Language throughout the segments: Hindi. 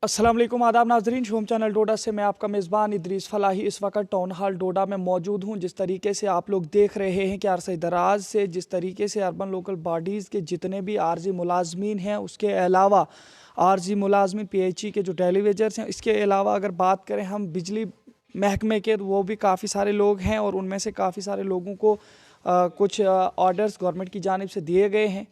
अस्सलाम वालेकुम, आदाब नाजरीन। शोम चैनल डोडा से मैं आपका मेज़बान इदरीस फलाही इस वक्त टाउन हॉल डोडा में मौजूद हूं। जिस तरीके से आप लोग देख रहे हैं कि अरसे दराज से जिस तरीके से अर्बन लोकल बॉडीज़ के जितने भी आर्जी मुलाजमीन हैं, उसके अलावा आर्जी मुलाजमीन PHE के जो डेलीवेजर्स हैं, इसके अलावा अगर बात करें हम बिजली महकमे के, तो वो भी काफ़ी सारे लोग हैं और उनमें से काफ़ी सारे लोगों को कुछ ऑर्डर्स गवर्नमेंट की जानिब से दिए गए हैं।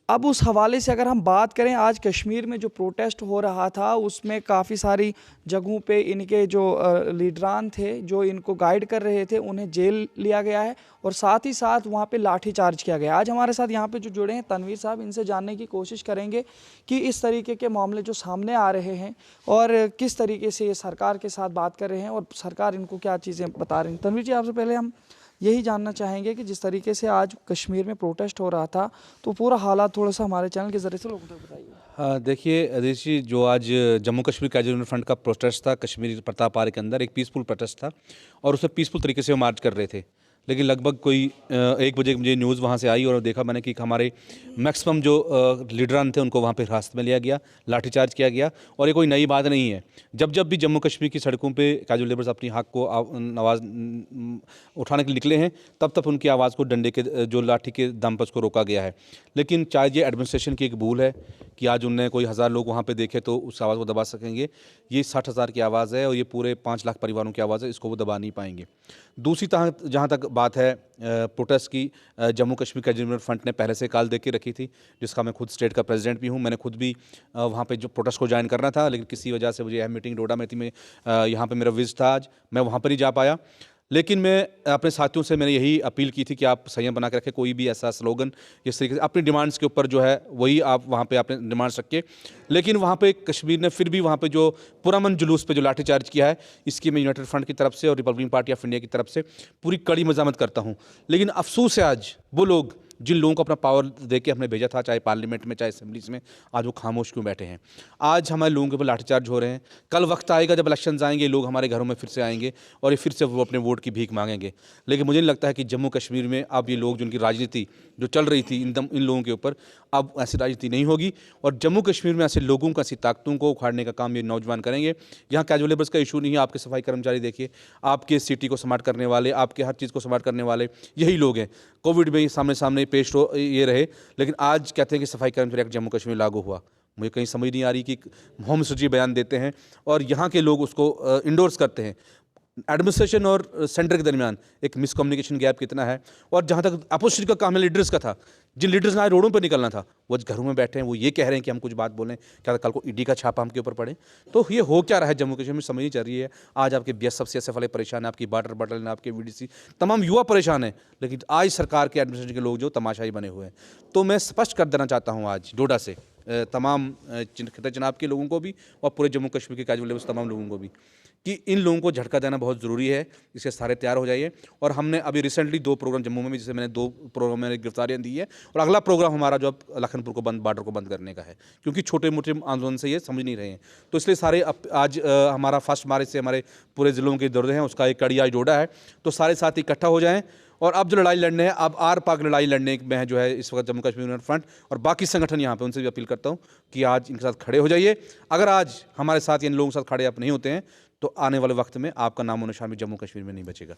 अब उस हवाले से अगर हम बात करें, आज कश्मीर में जो प्रोटेस्ट हो रहा था उसमें काफ़ी सारी जगहों पे इनके जो लीडरान थे, जो इनको गाइड कर रहे थे, उन्हें जेल लिया गया है और साथ ही साथ वहाँ पे लाठी चार्ज किया गया। आज हमारे साथ यहाँ पे जो जुड़े हैं तनवीर साहब, इनसे जानने की कोशिश करेंगे कि इस तरीके के मामले जो सामने आ रहे हैं और किस तरीके से ये सरकार के साथ बात कर रहे हैं और सरकार इनको क्या चीज़ें बता रही हैं। तनवीर जी, आपसे पहले हम यही जानना चाहेंगे कि जिस तरीके से आज कश्मीर में प्रोटेस्ट हो रहा था, तो पूरा हालात थोड़ा सा हमारे चैनल के ज़रिए से लोगों तक बताइए। हाँ, देखिए अदिश जी, जो आज जम्मू कश्मीर कैजुअल फ्रंट का प्रोटेस्ट था कश्मीरी प्रताप पार्क के अंदर, एक पीसफुल प्रोटेस्ट था और उसमें पीसफुल तरीके से वो मार्च कर रहे थे। लेकिन लगभग कोई 1 बजे मुझे न्यूज़ वहाँ से आई और देखा मैंने कि हमारे मैक्सिमम जो लीडरान थे उनको वहाँ पे हिरासत में लिया गया, लाठीचार्ज किया गया। और ये कोई नई बात नहीं है। जब जब भी जम्मू कश्मीर की सड़कों पे कैजुअल लेबर्स अपनी हक को आवाज़ उठाने के लिए निकले हैं, तब तब उनकी आवाज़ को डंडे के जो लाठी के दम पर उसको रोका गया है। लेकिन चाहे ये एडमिनिस्ट्रेशन की एक भूल है कि आज उनने कोई 1000 लोग वहाँ पे देखे तो उस आवाज़ को दबा सकेंगे। ये 60,000 की आवाज़ है और ये पूरे 5 लाख परिवारों की आवाज़ है, इसको वो दबा नहीं पाएंगे। दूसरी तरह जहाँ तक बात है प्रोटेस्ट की, जम्मू कश्मीर कैजुअल फ्रंट ने पहले से कॉल दे के रखी थी, जिसका मैं खुद स्टेट का प्रेसिडेंट भी हूँ। मैंने खुद भी वहाँ पे जो प्रोटेस्ट को ज्वाइन करना था, लेकिन किसी वजह से मुझे यह मीटिंग डोडा में थी, मैं यहाँ पे मेरा विजिट था, आज मैं वहाँ पर नहीं जा पाया। लेकिन मैं अपने साथियों से मैंने यही अपील की थी कि आप संयम बना के रखें, कोई भी ऐसा स्लोगन इस तरीके से अपनी डिमांड्स के ऊपर जो है वही आप वहाँ पे आपने डिमांड्स रखे। लेकिन वहाँ पे कश्मीर ने फिर भी वहाँ पे जो पुरअमन जुलूस पे जो लाठीचार्ज किया है, इसकी मैं यूनाइटेड फ्रंट की तरफ से और रिपब्लिकन पार्टी ऑफ इंडिया की तरफ से पूरी कड़ी मज़ामत करता हूँ। लेकिन अफसोस है आज वो लोग जिन लोगों को अपना पावर दे के हमने भेजा था, चाहे पार्लियामेंट में चाहे असेंबलीज में, आज वो खामोश क्यों बैठे हैं। आज हमारे लोगों के ऊपर लाठीचार्ज हो रहे हैं। कल वक्त आएगा जब इलेक्शंस आएंगे, लोग हमारे घरों में फिर से आएंगे और ये फिर से वो अपने वोट की भीख मांगेंगे। लेकिन मुझे नहीं लगता है कि जम्मू कश्मीर में अब ये लोग, जिनकी राजनीति जो चल रही थी इन लोगों के ऊपर, अब ऐसी राजनीति नहीं होगी और जम्मू कश्मीर में ऐसे लोगों को, ऐसी ताकतों को उखाड़ने का काम ये नौजवान करेंगे। यहाँ कैजुअल लेबर्स का इशू नहीं है, आपके सफाई कर्मचारी देखिए, आपके सिटी को स्मार्ट करने वाले, आपके हर चीज़ को स्मार्ट करने वाले यही लोग हैं। कोविड में सामने सामने पेश हो ये रहे, लेकिन आज कहते हैं कि सफाई कर्मचारी एक्ट जम्मू कश्मीर लागू हुआ। मुझे कहीं समझ नहीं आ रही कि होम मिनिस्टर जी बयान देते हैं और यहाँ के लोग उसको इंडोर्स करते हैं। एडमिनिस्ट्रेशन और सेंटर के दरमियान एक मिसकम्युनिकेशन गैप कितना है। और जहाँ तक अपोजिशन का काम है लीडर्स का था, जिन लीडर्स ने आज रोडों पर निकलना था, वो आज घरों में बैठे हैं, वो ये कह रहे हैं कि हम कुछ बात बोलें, क्या कल को ईडी का छापा हमके ऊपर पड़े। तो ये हो क्या रहा है जम्मू कश्मीर में, समझ नहीं चल रही है। आज आपके BSF CSF वाले परेशान हैं, आपकी बॉर्डर बटालियन, आपके VDC, तमाम युवा परेशान हैं, लेकिन आज सरकार के एडमिनिस्ट्रेशन के लोग जो तमाशाई बने हुए हैं। तो मैं स्पष्ट कर देना चाहता हूँ आज डोडा से तमाम खिता जनाब के लोगों को भी और पूरे जम्मू कश्मीर के कैजुअल लेबर्स तमाम लोगों को भी कि इन लोगों को झटका देना बहुत ज़रूरी है। इसके सारे तैयार हो जाइए। और हमने अभी रिसेंटली 2 प्रोग्राम जम्मू में भी, जैसे मैंने 2 प्रोग्राम में गिरफ्तारियाँ दी है और अगला प्रोग्राम हमारा जो अब लखनपुर को बॉर्डर को बंद करने का है, क्योंकि छोटे मोटे आंदोलन से ये समझ नहीं रहे हैं। तो इसलिए सारे आज हमारा फर्स्ट मार्च से हमारे पूरे ज़िलों के दौरे हैं, उसका एक कड़ी आज डोडा है। तो सारे साथ इकट्ठा हो जाएँ और अब जो लड़ाई लड़ने हैं, अब आर पार लड़ाई लड़ने में है जो है इस वक्त जम्मू कश्मीर यूनियन फ्रंट और बाकी संगठन यहाँ पे, उनसे भी अपील करता हूँ कि आज इनके साथ खड़े हो जाइए। अगर आज हमारे साथ इन लोगों के साथ खड़े आप नहीं होते हैं तो आने वाले वक्त में आपका नामो निशान भी जम्मू कश्मीर में नहीं बचेगा।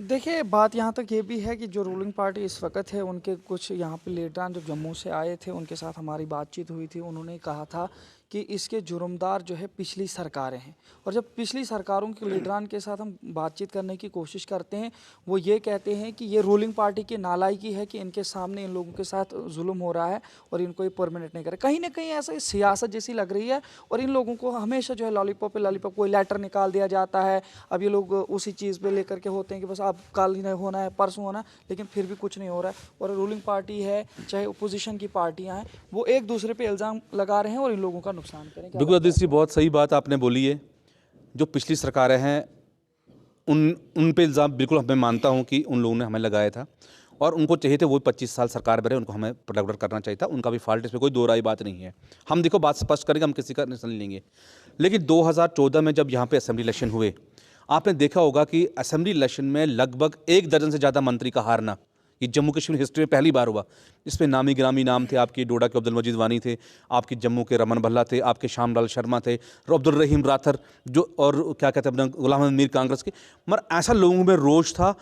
देखिए, बात यहाँ तक ये भी है कि जो रूलिंग पार्टी इस वक्त है, उनके कुछ यहाँ पे लीडरान जो जम्मू से आए थे, उनके साथ हमारी बातचीत हुई थी। उन्होंने कहा था कि इसके जुर्मदार जो है पिछली सरकारें हैं और जब पिछली सरकारों के लीडरान के साथ हम बातचीत करने की कोशिश करते हैं, वो ये कहते हैं कि ये रूलिंग पार्टी की नालायकी है कि इनके सामने इन लोगों के साथ जुल्म हो रहा है और इनको ये परमानेंट नहीं करे। कहीं ना कहीं ऐसा सियासत जैसी लग रही है और इन लोगों को हमेशा जो है लॉलीपॉप पे लॉलीपॉप, कोई लेटर निकाल दिया जाता है। अब ये लोग उसी चीज़ पे लेकर के होते हैं कि बस अब कल ही नहीं होना है, परसों होना है, लेकिन फिर भी कुछ नहीं हो रहा है। और रूलिंग पार्टी है चाहे अपोजिशन की पार्टियाँ हैं, वो एक दूसरे पर इल्ज़ाम लगा रहे हैं और इन लोगों का नुकसान करें। बिल्कुल अदिश जी, बहुत सही बात आपने बोली है। जो पिछली सरकारें हैं उन पे इल्ज़ाम बिल्कुल मैं मानता हूं कि उन लोगों ने हमें लगाया था और उनको चाहिए थे वो 25 साल सरकार में रहे, उनको हमें प्रोटेक्ट करना चाहिए था। उनका भी फॉल्ट, इसमें कोई दो राय बात नहीं है। हम देखो बात स्पष्ट करेंगे, हम किसी का नहीं लेंगे। लेकिन 2014 में जब यहाँ पे असेंबली इलेक्शन हुए, आपने देखा होगा कि असेंबली इलेक्शन में लगभग 1 दर्जन से ज़्यादा मंत्री का हारना, ये जम्मू कश्मीर हिस्ट्री में पहली बार हुआ। इसमें नामी गिरामी नाम थे, आपके डोडा के अब्दुल मजीद वानी थे, आपके जम्मू के रमन भल्ला थे, आपके श्यामलाल शर्मा थे, अब्दुल रहीम राथर जो, और क्या कहते हैं अपना गुलाम अहमद मीर कांग्रेस के। मगर ऐसा लोगों में रोष था,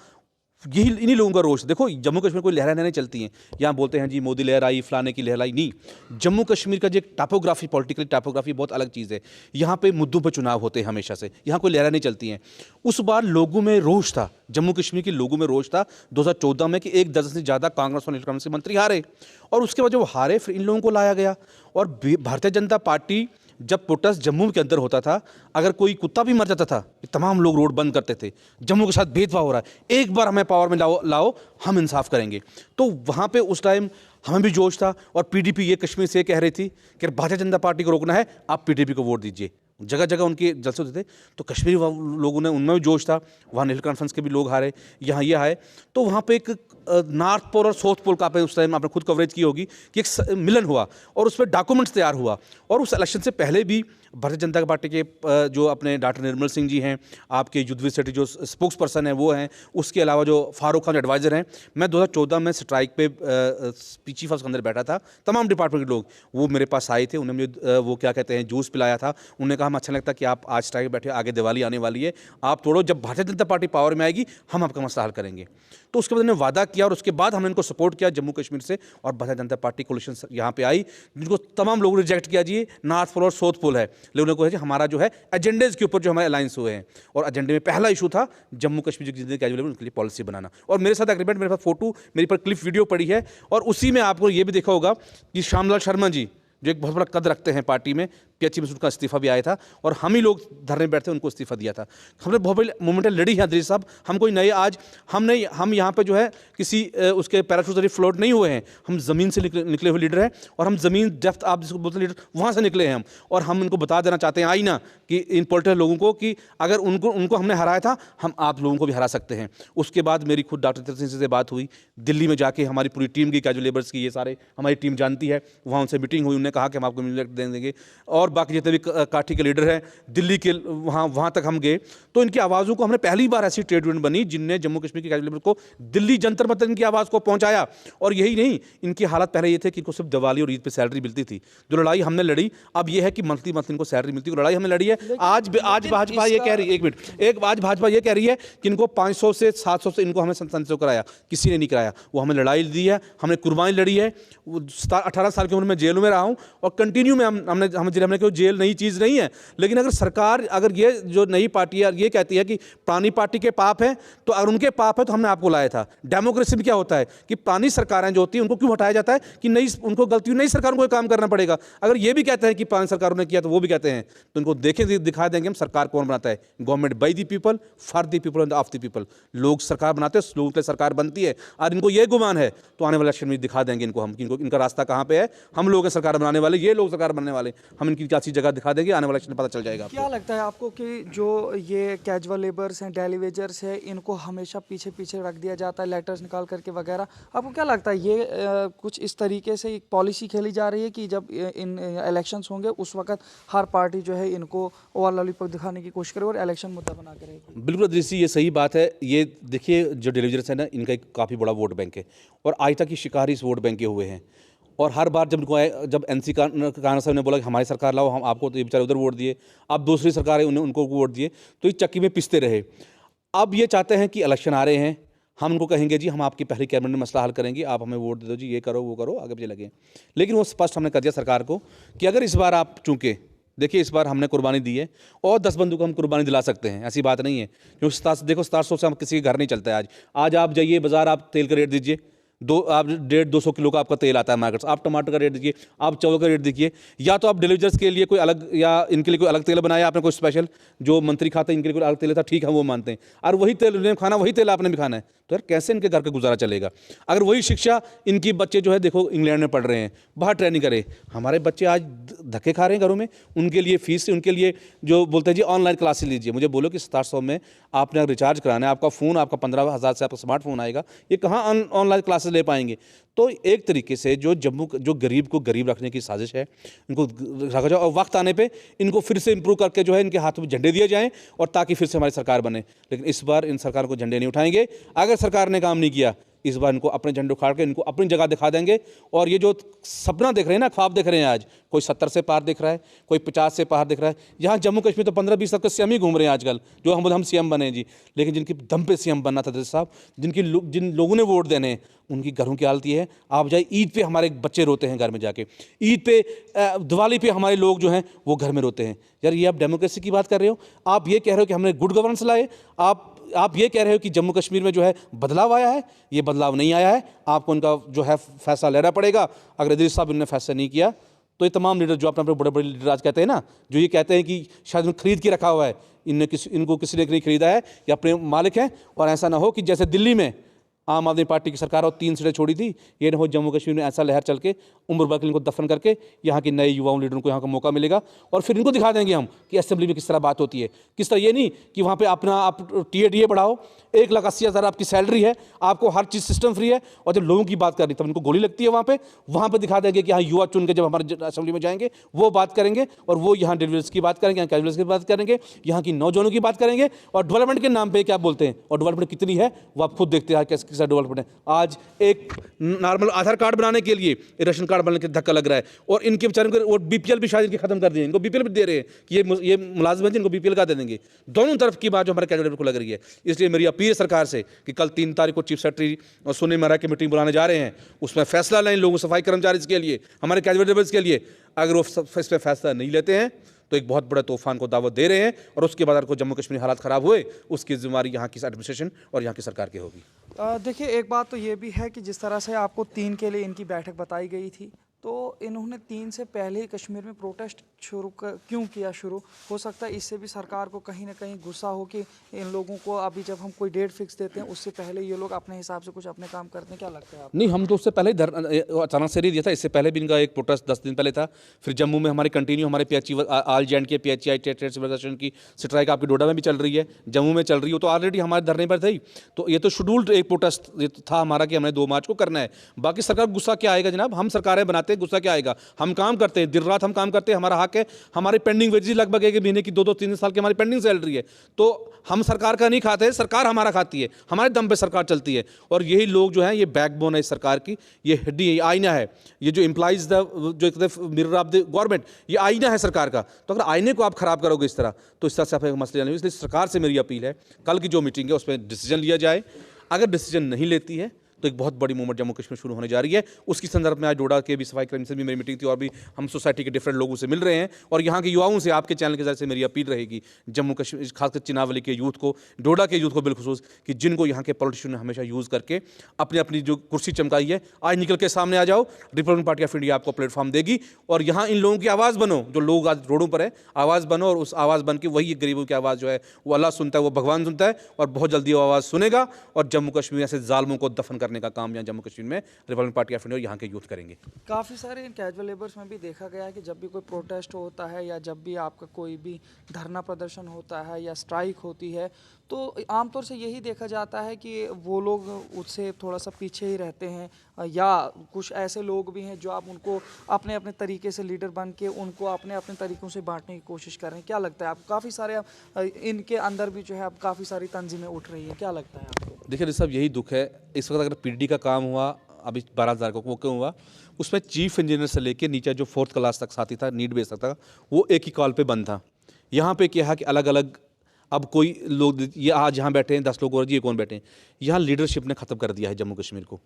यही इन्हीं लोगों का रोष। देखो जम्मू कश्मीर कोई लहरें नहीं चलती हैं, यहाँ बोलते हैं जी मोदी लहर आई, फलाने की लहर आई, नहीं। जम्मू कश्मीर का जो टापोग्राफी, पॉलिटिकल टापोग्राफी बहुत अलग चीज़ है। यहाँ पे मुद्दों पे चुनाव होते हैं हमेशा से, यहाँ कोई लहरें नहीं चलती हैं। उस बार लोगों में रोष था, जम्मू कश्मीर के लोगों में रोष था 2014 में कि 1 दर्जन से ज़्यादा कांग्रेस और कांग्रेस के मंत्री हारे, और उसके बाद जब हारे फिर इन लोगों को लाया गया। और भारतीय जनता पार्टी जब प्रोटेस्ट जम्मू के अंदर होता था, अगर कोई कुत्ता भी मर जाता था, तमाम लोग रोड बंद करते थे, जम्मू के साथ भेदभाव हो रहा है, एक बार हमें पावर में लाओ हम इंसाफ करेंगे। तो वहाँ पे उस टाइम हमें भी जोश था। और पीडीपी ये कश्मीर से कह रही थी कि भारतीय जनता पार्टी को रोकना है, आप पीडीपी को वोट दीजिए। जगह जगह उनके जलसे होते थे, तो कश्मीरी लोगों ने, उनमें भी जोश था। वहाँ नेशनल कॉन्फ्रेंस के भी लोग हारे, यहाँ ये आए। तो वहाँ पे एक नॉर्थ पोल और साउथ पोल का आपने उस टाइम आपने खुद कवरेज की होगी कि एक मिलन हुआ और उस पर डॉक्यूमेंट्स तैयार हुआ। और उस इलेक्शन से पहले भी भारतीय जनता पार्टी के जो अपने डॉक्टर निर्मल सिंह जी हैं, आपके युद्धवीर सेठी जो स्पोक्स पर्सन हैं वो हैं, उसके अलावा जो फारूक खान एडवाइज़र हैं। मैं 2014 में स्ट्राइक पे चीफ ऑफ अंदर बैठा था, तमाम डिपार्टमेंट के लोग वो मेरे पास आए थे, उन्होंने मुझे वो क्या कहते हैं जूस पिलाया था। उन्होंने कहा हमें अच्छा लगता है कि आप आज स्ट्राइक बैठे, आगे दिवाली आने वाली है, आप तोड़ो, जब भारतीय जनता पार्टी पावर में आएगी हम आपका मसला हल करेंगे। तो उसके बाद उन्होंने वादा किया और उसके बाद हमने इनको सपोर्ट किया जम्मू कश्मीर से, और भारतीय जनता पार्टी कोलिशन यहाँ पे आई, जिनको तमाम लोगों ने रिजेक्ट किया जी नॉर्थ पोल और साउथ पोल है। लेकिन उन्होंने कहा जी हमारा जो है एजेंडेज के ऊपर जो हमारे अलायंस हुए हैं, और एजेंडे में पहला इशू था जम्मू कश्मीर की जितने कैजुअल उनके लिए पॉलिसी बनाना। और मेरे साथ एग्रीमेंट, मेरे पास फोटो, मेरे पर क्लिप वीडियो पड़ी है, और उसी में आपको ये भी देखा होगा कि श्यामलाल शर्मा जी जो एक बहुत बड़ा कद रखते हैं पार्टी में, पीएचई में उनका इस्तीफा भी आया था, और हम ही लोग धरने बैठे उनको इस्तीफा दिया था। हमने बहुत बड़ी मूवमेंटें लड़ी है अदरीस साहब, हम कोई नए आज हम यहाँ पे जो है किसी उसके पैराशूट से फ्लोट नहीं हुए हैं, हम ज़मीन से निकले हुए लीडर हैं, और हम ज़मीन डेप्थ आप जिसको बोलते हैं लीडर, वहाँ से निकले हैं हम। और हम इनको बता देना चाहते हैं आई ना कि इन पॉलिटिकल लोगों को कि अगर उनको हमने हराया था, हम आप लोगों को भी हरा सकते हैं। उसके बाद मेरी खुद डॉक्टर तरह से बात हुई, दिल्ली में जाके हमारी पूरी टीम की, कैजुअल लेबर्स की, ये सारे हमारी टीम जानती है, वहाँ उनसे मीटिंग हुई, उन्होंने कहा कि हम आपको मिलट दे देंगे। और बाकी जितने भी काठी के लीडर हैं दिल्ली के, वहाँ तक हम गए। तो इनकी आवाज़ों को हमने पहली बार ऐसी ट्रेड यूनियन बनी जिनने जम्मू कश्मीर की कैजुअल लेबर को दिल्ली जंतर मंतर इनकी आवाज़ को पहुँचाया। और यही नहीं, इनकी हालत पहले ये थे कि इनको सिर्फ दिवाली और ईद पे सैलरी मिलती थी। जो लड़ाई हमने लड़ी अब ये है कि मंथली इनको सैलरी मिलती है। लड़ाई हमने लड़ी है आज भाजपा ये कह रही है, आज भाजपा ये कह रही है कि इनको 500 से 700 से इनको हमें संसद कराया, किसी ने नहीं कराया। वो हमें लड़ाई दी है, हमने कुर्बानी लड़ी है। 18 साल की उम्र में जेलों में रहा हूँ, और कंटिन्यू में हमने क्यों जेल नई चीज़ नहीं है। लेकिन अगर सरकार, अगर ये जो नई पार्टी है ये कहती है कि पुरानी पार्टी के पाप हैं, तो अगर उनके पाप है तो हमने आपको लाया था। डेमोक्रेसी में क्या होता है कि पुरानी सरकारें जो होती हैं उनको क्यों हटाया जाता है कि नई, उनको गलती, नई सरकारों को काम करना पड़ेगा। अगर ये भी कहते हैं कि पुरानी सरकारों ने किया तो वो भी कहते हैं, तो इनको दिखा देंगे हम सरकार कौन बनाता है। Government by the people, for the people end of the people. लोग सरकार बनाते हैं, लोगों के सरकार बनती है। और इनको ये गुमान है तो आने वाले इलेक्शन में दिखा देंगे इनको हम, इनका रास्ता कहाँ पे है। हम लोग सरकार बनाने वाले, ये लोग सरकार बनने वाले, हम इनकी क्या सी जगह दिखा देंगे, आने वाले इलेक्शन में पता चल जाएगा। क्या लगता है आपको कि जो ये कैजुअल लेबर्स हैं, डेली वेजर्स हैं, इनको हमेशा पीछे रख दिया जाता है लेटर्स निकाल करके वगैरह? आपको क्या लगता है ये कुछ इस तरीके से एक पॉलिसी खेली जा रही है कि जब इन इलेक्शंस होंगे उस वक्त हर पार्टी जो है इनको ओवर लॉलीपॉप दिखाने की कोशिश करे और इलेक्शन मुद्दा बना के रहेगी? बिल्कुल दृष्टि, ये सही बात है। ये देखिए जो डेली वेजर्स है ना, इनका एक काफ़ी बड़ा वोट बैंक है, और आज तक की शिकार इस वोट बैंक के हुए हैं। और हर बार जब एनसी कांग्रेस साहब ने बोला कि हमारी सरकार लाओ, हम आपको, तो ये बेचारे उधर वोट दिए, अब दूसरी सरकार है उनको वोट दिए, तो इस चक्की में पिसते रहे। अब ये चाहते हैं कि इलेक्शन आ रहे हैं, हम उनको कहेंगे जी हम आपकी पहली कैबिनेट में मसला हल करेंगे, आप हमें वोट दे दो जी, ये करो वो करो, आगे पीछे लगे। लेकिन वो स्पष्ट हमने कर दिया सरकार को कि अगर इस बार आप, चूँकि देखिए इस बार हमने कुर्बानी दी है, और 10 बंदूक हम कुर्बानी दिला सकते हैं, ऐसी बात नहीं है। क्योंकि देखो 700 से हम किसी के घर नहीं चलता है। आज आप जाइए बाजार, आप तेल का रेट दीजिए, आप 150-200 किलो का आपका तेल आता है मार्केट से, आप टमाटर का रेट दीजिए, आप चावल का रेट देखिए। या तो आप डिलीवरीज के लिए कोई अलग, या इनके लिए कोई अलग तेल बनाया आपने, कोई स्पेशल जो मंत्री खाते हैं इनके लिए कोई अलग तेल था, ठीक है वो मानते हैं। और वही तेल उन्हें खाना, वही तेल आपने भी खाना है, तो यार कैसे इनके घर का गुजारा चलेगा? अगर वही शिक्षा इनकी बच्चे जो है देखो इंग्लैंड में पढ़ रहे हैं, बाहर ट्रेनिंग करें, हमारे बच्चे आज धक्के खा रहे हैं घरों में, उनके लिए फीस, उनके लिए जो बोलते हैं जी ऑनलाइन क्लासेस लीजिए। मुझे बोलो कि 700 में आपने रिचार्ज कराना है, आपका फ़ोन, आपका 15,000 से आपका स्मार्टफोन आएगा, ये कहाँ ऑनलाइन क्लासेस ले पाएंगे? तो एक तरीके से जो गरीब को गरीब रखने की साजिश है, इनको रखा जाए, और वक्त आने पे इनको फिर से इंप्रूव करके जो है इनके हाथों में झंडे दिए जाएं, और ताकि फिर से हमारी सरकार बने। लेकिन इस बार इन सरकार को झंडे नहीं उठाएंगे। अगर सरकार ने काम नहीं किया, इस बार इनको अपने झंडे उखाड़ के इनको अपनी जगह दिखा देंगे। और ये जो सपना देख रहे हैं ना, ख्वाब देख रहे हैं, आज कोई 70 से पार दिख रहा है, कोई 50 से पार दिख रहा है। यहाँ जम्मू कश्मीर तो 15-20 तक के सीएम ही घूम रहे हैं आजकल, जो हम सीएम बने जी। लेकिन जिनकी दम पे सीएम बनना था साहब, जिन लोगों ने वोट देने हैं, उनकी घरों की हालत ये है। आप जाए ईद पे हमारे बच्चे रोते हैं घर में जाके, ईद पे दिवाली पे हमारे लोग जो हैं वो घर में रोते हैं। यार ये आप डेमोक्रेसी की बात कर रहे हो? आप ये कह रहे हो कि हमने गुड गवर्नेंस लाए? आप ये कह रहे हो कि जम्मू कश्मीर में जो है बदलाव आया है? ये बदलाव नहीं आया है। आपको उनका जो है फैसला लेना पड़ेगा। अगर इदरीस साहब इन्होंने फैसला नहीं किया तो ये तमाम लीडर जो अपने अपने बड़े बड़े लीडर आज कहते हैं ना, जो ये कहते हैं कि शायद उन्होंने खरीद के रखा हुआ है, इनको किसी ने नहीं खरीदा है, या अपने मालिक हैं। और ऐसा ना हो कि जैसे दिल्ली में आम आदमी पार्टी की सरकार और 3 सीटें छोड़ी थी, ये ना हो जम्मू कश्मीर में ऐसा लहर चल के उम्र भर के इनको दफन करके यहाँ के नए युवाओं लीडरों को यहाँ का मौका मिलेगा और फिर इनको दिखा देंगे हम कि असेंबली में किस तरह बात होती है, किस तरह। ये नहीं कि वहाँ पे आप टीए बढ़ाओ, 1,80,000 आपकी सैलरी है, आपको हर चीज़ सिस्टम फ्री है, और जब लोगों की बात करनी तब इनको गोली लगती है। वहाँ पर दिखा देंगे कि हाँ युवा चुन के जब हमारे असेंबली में जाएंगे वो बात करेंगे, और वो यहाँ डिलीवरीज की बात करेंगे, यहाँ कैजुअल्स की बात करेंगे, यहाँ की नौजवानों की बात करेंगे, और डेवलपमेंट के नाम पे क्या बोलते हैं, और डेवलपमेंट कितनी है वो आप खुद देखते हैं कैसा डेवलपमेंट है। आज एक नॉर्मल आधार कार्ड बनाने के लिए राशन कार्ड बनाने के धक्का लग रहा है, और इनके बेचारे को और बीपीएल भी शायद इनके खत्म कर दिए, इनको बीपीएल भी दे रहे हैं कि ये मुलाजिम है जिनको बीपीएल का दे देंगे। दोनों तरफ की बात जो हमारे कैबिनेट को लग रही है। इसलिए मेरी अपील सरकार से कि कल 3 तारीख को चीफ सेक्रेटरी और सोनी महरा की मीटिंग बुलाने जा रहे हैं, उसमें फैसला लें लोगों, सफाई कर्मचारी के लिए, हमारे कैजुअल के लिए। अगर वो इस पर फैसला नहीं लेते हैं तो एक बहुत बड़ा तूफान को दावत दे रहे हैं, और उसके बाद अगर जम्मू कश्मीर हालात ख़राब हुए उसकी जिम्मेदारी यहाँ की एडमिनिस्ट्रेशन और यहाँ की सरकार की होगी। देखिए, एक बात तो ये भी है कि जिस तरह से आपको 3 के लिए इनकी बैठक बताई गई थी, तो इन्होंने 3 से पहले ही कश्मीर में प्रोटेस्ट क्यों किया शुरू? हो सकता है इससे भी सरकार को कहीं ना कहीं गुस्सा हो कि इन लोगों को अभी जब हम कोई डेट फिक्स देते हैं उससे पहले ये लोग अपने हिसाब से कुछ अपने काम करते हैं। क्या लगता है आपको? नहीं, हम तो उससे पहले अचानक से नहीं दिया था, इससे पहले भी इनका एक प्रोटेस्ट 10 दिन पहले था। फिर जम्मू में हमारे कंटिन्यू हमारे पीएचई ऑल जे एंड के पीएचई ट्रेड सिविल एसोसिएशन की स्ट्राइक आपकी डोडा में भी चल रही है, जम्मू में चल रही हो, तो ऑलरेडी हमारे धरने पर थी। तो ये तो शेड्यूल्ड एक प्रोटेस्ट था हमारा कि हमने 2 मार्च को करना है। बाकी सरकार गुस्सा क्या आएगा जनाब? हम सरकारें बनाते हैं, गुस्सा क्या आएगा? हम काम करते हैं, दिन रात हम काम करते हैं, हमारा हक है। हमारी पेंडिंग वेजेस लगभग 1 महीने की 2-2 3 साल की हमारी पेंडिंग सैलरी है। तो हम सरकार का नहीं खाते, सरकार हमारा खाती है, हमारे दम पे सरकार चलती है। और यही लोग जो हैं, ये बैकबोन है इस सरकार की, ये हड्डी है, ये आईना है, ये जो एम्प्लॉइज जो मिरर ऑफ द गवर्नमेंट, ये आईना है सरकार का। तो अगर आईने को आप खराब करोगे इस तरह, तो इस तरह से आप मसले नहीं। इसलिए सरकार से मेरी अपील है, कल की जो मीटिंग है उसमें डिसीजन लिया जाए। अगर डिसीजन नहीं लेती है तो एक बहुत बड़ी मूवमेंट जम्मू कश्मीर शुरू होने जा रही है। उसकी संदर्भ में आज डोडा के भी सफाई कर्मी से भी मेरी मीटिंग थी, और भी हम सोसाइटी के डिफरेंट लोगों से मिल रहे हैं। और यहाँ के युवाओं से आपके चैनल के जरिए से मेरी अपील रहेगी जम्मू कश्मीर, खासकर चिनावली के यूथ को, डोडा के यूथ को बिलखुसूस, कि जिनको यहाँ के पॉलिटिशियन ने हमेशा यूज़ करके अपनी अपनी जो कुर्सी चमकाई है, आज निकल के सामने आ जाओ। रिपब्लिकन पार्टी ऑफ इंडिया आपको प्लेटफॉर्म देगी, और यहाँ इन लोगों की आवाज़ बनो, जो लोग आज रोडों पर है, आवाज़ बनो। और उस आवाज़ बन के वही गरीबों की आवाज़ जो है वो अल्लाह सुनता है, वो भगवान सुनता है, और बहुत जल्दी वो आवाज़ सुनेगा। और जम्मू कश्मीर ऐसे जालमों को दफन करने का काम यहाँ जम्मू कश्मीर में रिपब्लिकन पार्टी ऑफ इंडिया यहाँ के यूथ करेंगे। काफ़ी सारे इन कैजुअल लेबर्स में भी देखा गया है कि जब भी कोई प्रोटेस्ट होता है या जब भी आपका कोई भी धरना प्रदर्शन होता है या स्ट्राइक होती है, तो आमतौर से यही देखा जाता है कि वो लोग उससे थोड़ा सा पीछे ही रहते हैं, या कुछ ऐसे लोग भी हैं जो आप उनको अपने अपने तरीके से लीडर बन के उनको अपने अपने तरीक़ों से बांटने की कोशिश कर रहे हैं। क्या लगता है आपको? काफ़ी सारे इनके अंदर भी जो है अब काफ़ी सारी तंजीमें उठ रही हैं, क्या लगता है आपको? देखिए साहब, यही दुख है इस वक्त। अगर पीडी का काम हुआ अभी 12,000 को, वो क्यों हुआ? उसमें चीफ इंजीनियर से लेके नीचे जो 4th क्लास तक साथी था, नीड बेस तक था, वो एक ही कॉल पे बंद था। यहाँ पे क्या है कि अलग अलग, अब कोई लोग ये आज यहाँ बैठे हैं 10 लोग और ये कौन बैठे हैं, यहाँ लीडरशिप ने ख़त्म कर दिया है जम्मू कश्मीर को।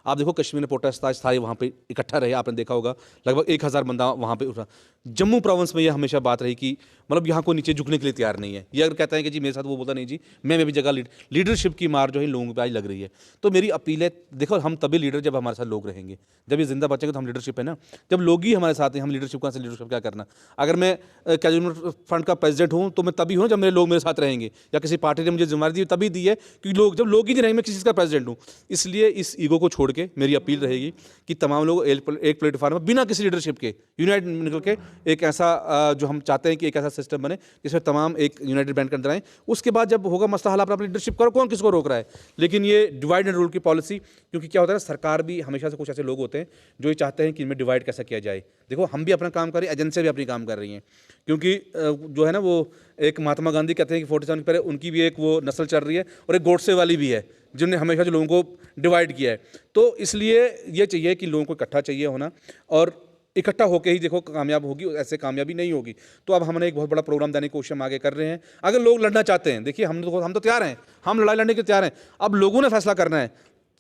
आप देखो कश्मीर में प्रोटेस्ट आज सारे वहाँ पे इकट्ठा रहे, आपने देखा होगा लगभग 1,000 बंदा वहाँ पे उठा। जम्मू प्रोविंस में ये हमेशा बात रही कि मतलब यहाँ को नीचे झुकने के लिए तैयार नहीं है। ये अगर कहता है कि जी मेरे साथ, वो बोलता नहीं जी मैं भी जगह लीडरशिप की मार जो है लोगों पे आज लग रही है। तो मेरी अपील है, देखो हम तभी लीडर जब हमारे साथ लोग रहेंगे, जब ये जिंदा बचेंगे तो हम लीडरशिप है ना। जब लोग ही हमारे साथ हैं, हम लीडरशिप कहाँ से, लीडरशिप क्या करना? अगर मैं कैजुअल फंड का प्रेसिडेंट हूँ तो मैं तभी हूँ जब मेरे लोग मेरे साथ रहेंगे, या किसी पार्टी ने मुझे जिम्मेदारी दी तभी दी है, क्योंकि जब लोग ही नहीं रहेंगे मैं किसी चीज़ का प्रेसिडेंट हूँ। इसलिए इस ईगो को छोड़ के मेरी अपील रहेगी कि तमाम लोग एक प्लेटफॉर्म में बिना किसी लीडरशिप के यूनाइटेड निकल के एक ऐसा जो हम चाहते हैं कि एक ऐसा सिस्टम बने जिसमें तमाम एक यूनाइटेड बैंक के अंदर आए। उसके बाद जब होगा मसला हल, आप अपनी लीडरशिप करो, कौन किसको रोक रहा है। लेकिन ये डिवाइड एंड रूल की पॉलिसी, क्योंकि क्या होता है ना, सरकार भी हमेशा से कुछ ऐसे लोग होते हैं जो ये चाहते हैं कि इनमें डिवाइड कैसा किया जाए। देखो हम भी अपना काम कर रहे हैं, एजेंसियाँ भी अपनी काम कर रही हैं, क्योंकि जो है ना वो एक महात्मा गांधी कहते हैं कि 47 के पहले उनकी भी एक वो नस्ल चल रही है और एक गोडसे वाली भी है जिन्होंने हमेशा जो लोगों को डिवाइड किया है। तो इसलिए ये चाहिए कि लोगों को इकट्ठा चाहिए होना, और इकट्ठा होकर ही देखो कामयाब होगी, ऐसे कामयाबी नहीं होगी। तो अब हमने एक बहुत बड़ा प्रोग्राम देने की कोशिश हम आगे कर रहे हैं। अगर लोग लड़ना चाहते हैं, देखिए हम तो तैयार हैं, हम लड़ाई लड़ने के तैयार हैं। अब लोगों ने फैसला करना है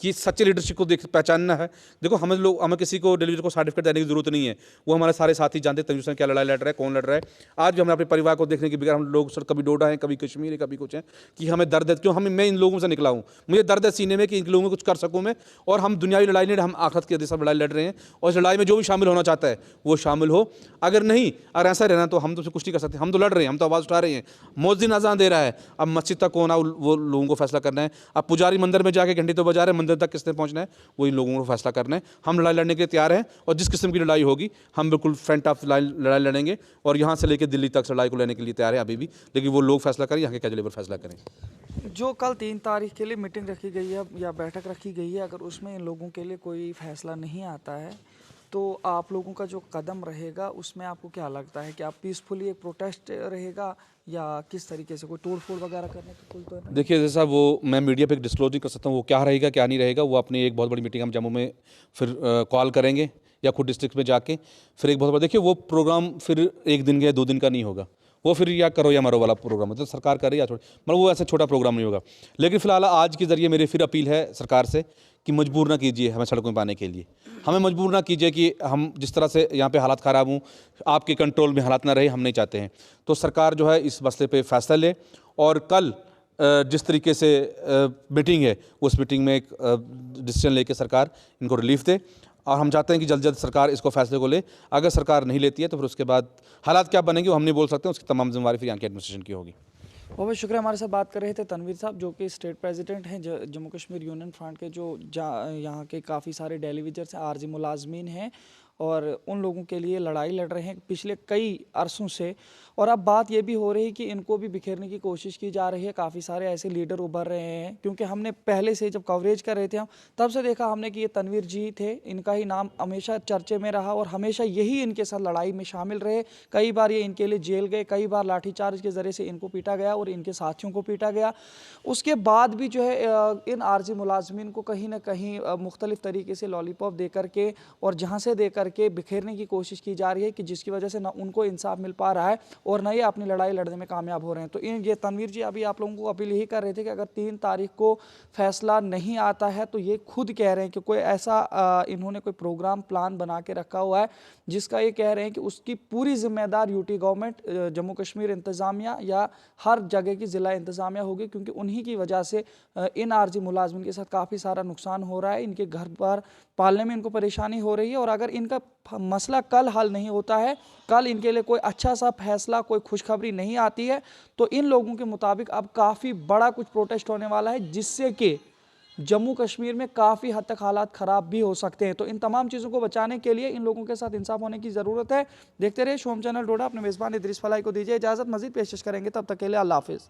कि सच्चे लीडरशिप को पहचानना है। देखो हमें किसी को डेलीवेटर को सर्टिफिकेट देने की जरूरत नहीं है, वो हमारे सारे साथी जानते हैं तंजू से क्या लड़ाई लड़ रहा है, कौन लड़ रहा है। आज भी हमने अपने परिवार को देखने के बगैर, हम लोग सर कभी डोडा है, कभी कश्मीर है, कभी कुछ है, कि हमें दर्द है, क्यों मैं इन लोगों से निकला हूँ, मुझे दर्द है सीने में कि इन लोगों में कुछ कर सकूँ मैं। और हम दुनियावी लड़ाई नहीं, हम आखिरत की दिशा में लड़ाई लड़ रहे हैं, और इस लड़ाई में जो भी शामिल होना चाहता है वो शामिल हो। अगर नहीं, अगर ऐसा रहना तो हम तो कुछ नहीं कर सकते। हम तो लड़ रहे हैं, हम तो आवाज़ उठा रहे हैं। मुअज्जिन अज़ान दे रहा है, अब मस्जिद तक कौन है वो लोगों को फैसला करना है। अब पुजारी मंदिर में जाके घंटी तो बजा रहे हैं, मंदिर तक किसने पहुँचना है वो इन लोगों को फैसला करना है। हम लड़ाई लड़ने के लिए तैयार हैं, और जिस किस्म की लड़ाई होगी हम बिल्कुल फ्रंट ऑफ लाइन लड़ाई लड़ेंगे, और यहाँ से लेकर दिल्ली तक लड़ाई को लेने के लिए तैयार है अभी भी। लेकिन वो लोग फैसला करें, यहाँ के कैजुअल लेबर फैसला करें। जो कल 3 तारीख के लिए मीटिंग रखी गई है या बैठक रखी गई है, अगर उसमें इन लोगों के लिए कोई फैसला नहीं आता है तो आप लोगों का जो कदम रहेगा उसमें आपको क्या लगता है कि आप पीसफुली एक प्रोटेस्ट रहेगा या किस तरीके से, कोई तोड़ फोड़ वगैरह करने का कोई तो नहीं? देखिए जैसा वो मैं मीडिया पे डिस्क्लोज नहीं कर सकता हूँ वो क्या रहेगा क्या नहीं रहेगा। वो अपनी एक बहुत बड़ी मीटिंग हम जम्मू में फिर कॉल करेंगे, या खुद डिस्ट्रिक्ट में जाके फिर एक बहुत बड़ा, देखिए वो प्रोग्राम फिर एक दिन का या 2 दिन का नहीं होगा, वो फिर या करो या मरो वाला प्रोग्राम है। तो सरकार करे या थोड़ा, मतलब वो ऐसा छोटा प्रोग्राम नहीं होगा। लेकिन फिलहाल आज के ज़रिए मेरी फिर अपील है सरकार से कि मजबूर ना कीजिए हमें सड़कों पर आने के लिए। हमें मजबूर ना कीजिए कि हम जिस तरह से यहाँ पे हालात ख़राब हों, आपके कंट्रोल में हालात ना रहे, हम नहीं चाहते हैं। तो सरकार जो है इस मसले पे फैसला ले, और कल जिस तरीके से मीटिंग है उस मीटिंग में एक डिसीजन लेके सरकार इनको रिलीफ दे, और हम चाहते हैं कि जल्द जल्द सरकार इसको फैसले को ले। अगर सरकार नहीं लेती है तो फिर उसके बाद हालात क्या बनेंगे वो हम नहीं बोल सकते, उसकी तमाम जिम्मेवारी फिर यहाँ की एडमिनिस्ट्रेशन की होगी। बहुत बहुत शुक्रिया। हमारे साथ बात कर रहे थे तनवीर साहब, जो कि स्टेट प्रेसिडेंट हैं जम्मू कश्मीर यूनियन फ्रंट के, जो यहाँ के काफ़ी सारे डेलीवेटर्स हैं, आरजी मुलाजमीन हैं, और उन लोगों के लिए लड़ाई लड़ रहे हैं पिछले कई अरसों से। और अब बात ये भी हो रही है कि इनको भी बिखेरने की कोशिश की जा रही है। काफ़ी सारे ऐसे लीडर उभर रहे हैं, क्योंकि हमने पहले से जब कवरेज कर रहे थे हम, तब से देखा हमने कि ये तनवीर जी थे, इनका ही नाम हमेशा चर्चे में रहा और हमेशा यही इनके साथ लड़ाई में शामिल रहे। कई बार ये इनके लिए जेल गए, कई बार लाठीचार्ज के ज़रिए से इनको पीटा गया और इनके साथियों को पीटा गया। उसके बाद भी जो है इन आरजी मुलाजमीन को कहीं ना कहीं मुख्तलिफ तरीके से लॉलीपॉप दे करके और जहाँ से दे करके बिखेरने की कोशिश की जा रही है, कि जिसकी वजह से ना उनको इंसाफ मिल पा रहा है और ना ही अपनी लड़ाई लड़ने में कामयाब हो रहे हैं। तो ये तनवीर जी अभी आप लोगों को अपील यही कर रहे थे कि अगर 3 तारीख को फैसला नहीं आता है तो ये खुद कह रहे हैं कि कोई ऐसा इन्होंने कोई प्रोग्राम प्लान बना के रखा हुआ है जिसका ये कह रहे हैं कि उसकी पूरी जिम्मेदार यूटी गवर्नमेंट, जम्मू कश्मीर इंतज़ामिया या हर जगह की ज़िला इंतज़ामिया होगी, क्योंकि उन्हीं की वजह से इन आरजी मुलाजमिन के साथ काफ़ी सारा नुकसान हो रहा है। इनके घर पर पालने में इनको परेशानी हो रही है, और अगर इनका मसला कल हल नहीं होता है, कल इनके लिए कोई अच्छा सा फैसला, कोई खुशखबरी नहीं आती है, तो इन लोगों के मुताबिक अब काफ़ी बड़ा कुछ प्रोटेस्ट होने वाला है, जिससे कि जम्मू कश्मीर में काफ़ी हद तक हालात ख़राब भी हो सकते हैं। तो इन तमाम चीज़ों को बचाने के लिए इन लोगों के साथ इंसाफ होने की ज़रूरत है। देखते रहिए शोम चैनल डोडा। अपने मेज़बान इदरीस फलाही को दीजिए इजाज़त, मज़ीद पेशकश करेंगे, तब तक के लिए अल्लाह हाफ़िज़।